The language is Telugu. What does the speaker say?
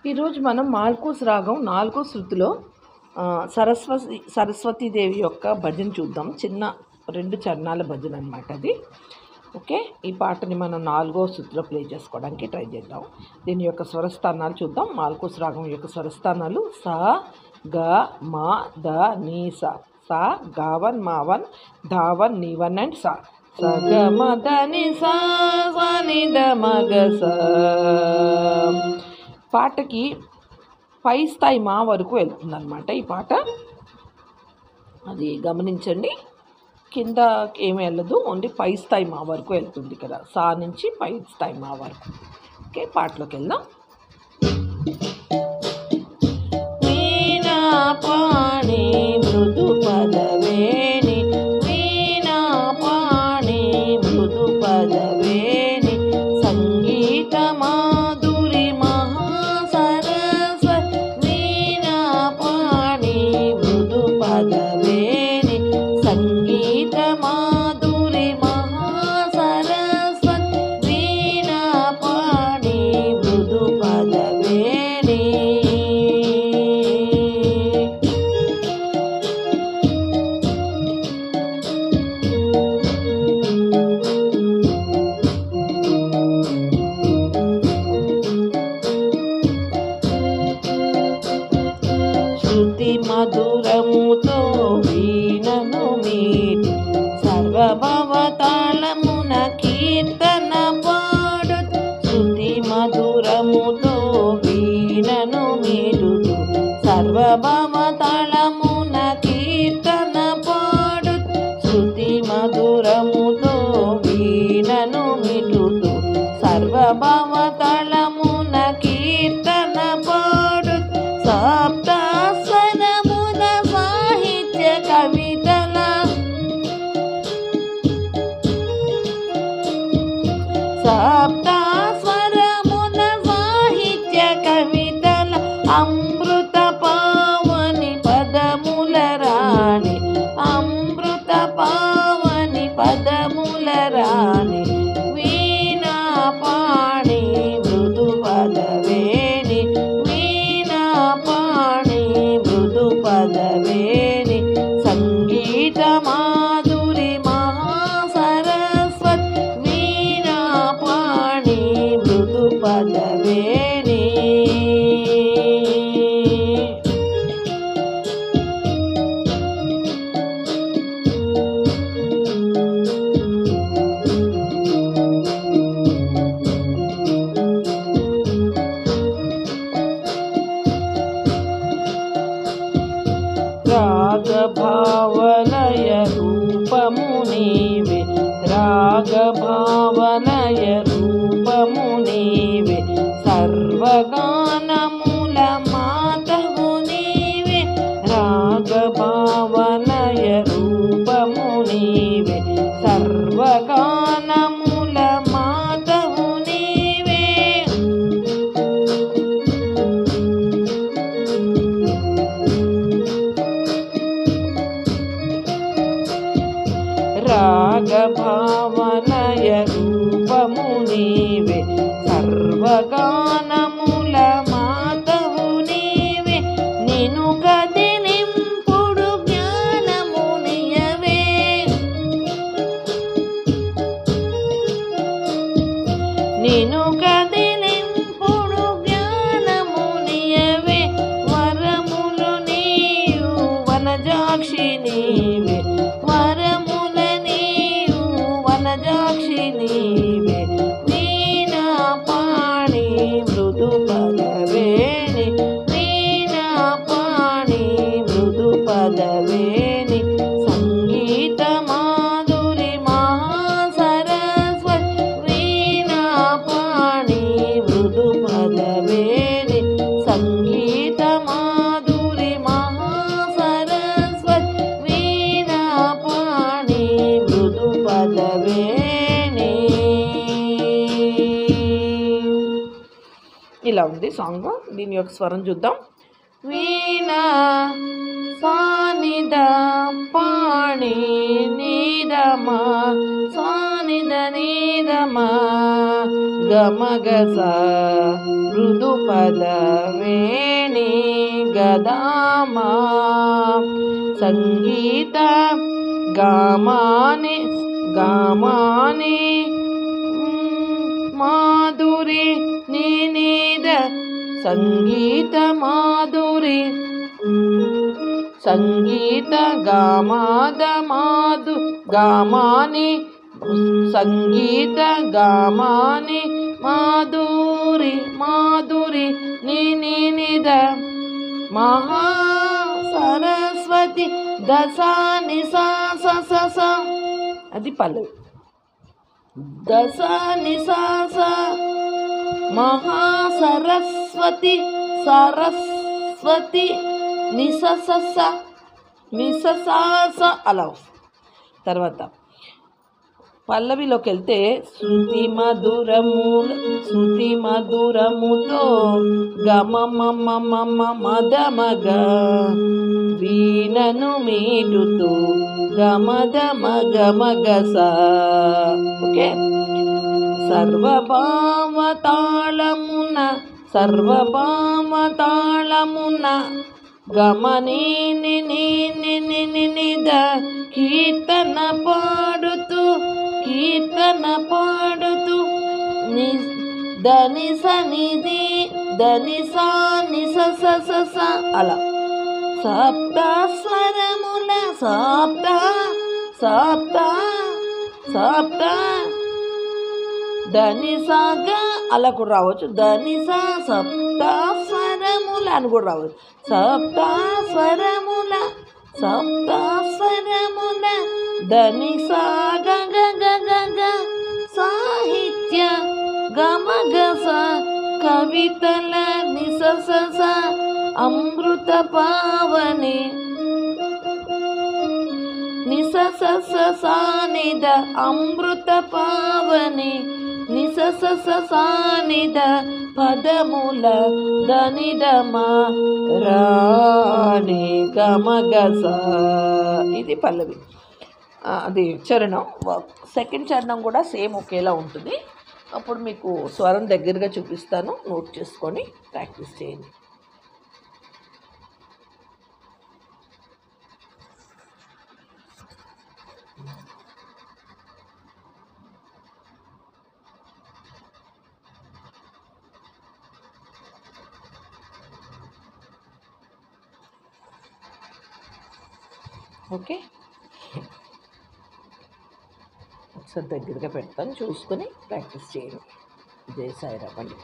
ఈరోజు మనం మాల్కోస్ రాగం 4వ శృతిలో సరస్వతీదేవి యొక్క భజన చూద్దాం. చిన్న 2 చరణాల భజన అనమాట అది. ఓకే, ఈ పాటని మనం 4వ శృతిలో ప్లే చేసుకోవడానికి ట్రై చేద్దాం. దీని యొక్క స్వరస్థానాలు చూద్దాం. మాల్కోస్ రాగం యొక్క స్వరస్థానాలు సా, గ, మా, ద, నీ, సా. సా, గావన్, మావన్, ధావన్, నీవన్ అండ్ సా. స గ మ ద ని సా, సా ని ద మ గ సా. పాటకి పై స్థాయి మా వరకు వెళ్తుందన్నమాట ఈ పాట. అది గమనించండి. కింద ఏమి వెళ్ళదు, ఓన్లీ పై స్థాయి మా వరకు వెళ్తుంది కదా, సా నుంచి పై స్థాయి మా వరకు. ఓకే, పాటలోకి వెళ్దాం. వీణా పాణి మృదు పదవేణి, వీణా పాణి మృదు పదవేణి, సంగీత మాధురి మహాసరస్వతి. వీణా పాణి మృదు పదవేణి, సంగీత మాధురి మహాసరస్వతి. వీణా పాణి మృదు పదవేణి. శృతి మధురముతో వీణను మీటి, సర్వభవతాళమున కీర్తన పాడు. శృతి మధురముతో వీణను మీటుతూ, సర్వభవతాళమున కీర్తన పాడు. శృతి మధురముతో వీణను మీటుతూ, సర్వభవతాళమున కీర్తన పాడు. సప్తస్వరమున సాహిత్య కవితల, సప్తస్వరమున సాహిత్య కవితల, అమృత పావని పదముల రాణి, అమృత పావని పదముల రాణి. వీణా పాణి మృదు పదవేణి, వీణా పాణి మృదు పదవేణి, సంగీత మాధురి మహాసరస్వతి. వీణా పాణి మృదు పదవేణి. రాగభావలయ రూపము నీవే, రాగభావలయ రూపము నీవే, సర్వగానముల మాతవు నీవే. రాగభావలయ రూపము నీవే, సర్వగానముల మాతవు నీవే. రాగభావనయ రూపము నీవే, సర్వగానముల మాతవు నీవే. నిను కదిలింపుడు జ్ఞానము నియవే, నిను కదిలింపుడు జ్ఞానము నియవే. వరములు నీయు వనజాక్షి నీవే, వరముల నీయు వనజాక్షి నీవే. వీణా పాణి మృదు పదవేణి, వీణా పాణి మృదు పదవేణి, సంగీత మాధురి మహాసరస్వతి. వీణా పాణి మృదు పదవేణి, సంగీత మాధురి మహాసరస్వతి. వీణా పాణి మృదు పదవేణి. ఇలా ఉంది సాంగ్. దీని యొక్క స్వరం చూద్దాం. వీణా సానిద పాణి నీదమా, సానిద నీదమా గమగస మృదుపద వేణి గదామా సంగీత గామాని గామాని మాధురి నీద సంగీత మాధురి సంగీత గామాద మాధు గామాని సంగీత గామాని మాధురి మాధురి నిద మహా సరస్వతి దశా నిసా స అది పల్లవి దశా నిసా మహా సరస్వతి సరస్వతి నిసస నిససాస అలా వస్తుంది. తర్వాత పల్లవిలోకి వెళ్తే శృతి మధురముతో గమమమమ మదమగ వీణను మీటుతూ గమదమగమగస. ఓకే, సర్వభామతాళమున గమని నిద కీర్తన పాడుతూ దని సనిధి దని సా నిస అలా సప్త స్వరముల సప్త దని సాగా అలా కూడా రావచ్చు. దని సా సప్త స్వరముల అని కూడా రావచ్చు. సప్త స్వరముల దని సాగ గ సాహిత్య గమగస కవితల నిసస అమృత పావని నిసస సానిద అమృత పావని నిసస సానిద పదముల దనిదమ రాణి గమగస. ఇది పల్లవి. అది చరణం. సెకండ్ చరణం కూడా సేమ్ ఒకేలా ఉంటుంది. అప్పుడు మీకు స్వరం దగ్గరగా చూపిస్తాను, నోట్ చేసుకొని ప్రాక్టీస్ చేయండి. ఓకే, ఒకసారి దగ్గరగా పెడతాను, చూసుకొని ప్రాక్టీస్ చేయండి. జై సాయిరామ్ అండి.